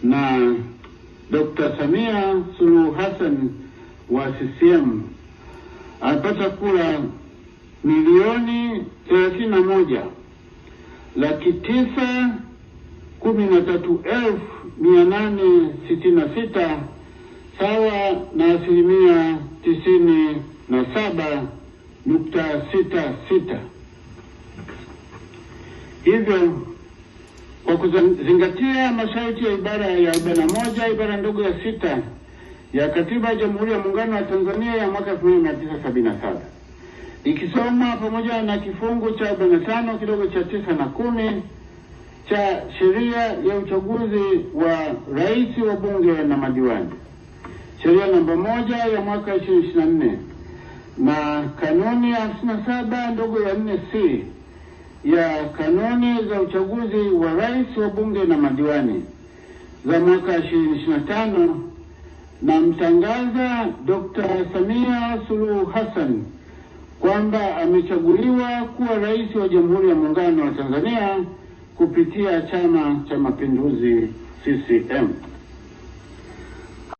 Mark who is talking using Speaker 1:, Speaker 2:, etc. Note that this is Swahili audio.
Speaker 1: na Dr. Samia Suluhu Hassan wa CCM alipata kura 1,913,866 sawa na 97.66. Hivyo kwa kuzingatia masharti ya ibara ya 41 ibara ndogo ya 6 ya Katiba ya Jamhuri ya Muungano wa Tanzania ya mwaka 1977 ikisoma pamoja na kifungu cha 45 kidogo cha 9 na 10 cha sheria ya uchaguzi wa rais, wa bunge na madiwani, sheria namba 1 ya mwaka 2024 na kanuni ya 57 ndogo ya 4C ya kanuni za uchaguzi wa rais, wa bunge na madiwani za mwaka 2025, na mtangaza Dr. Samia Suluhu Hassan kwamba amechaguliwa kuwa rais wa Jamhuri ya Muungano wa Tanzania kupitia Chama cha Mapinduzi CCM.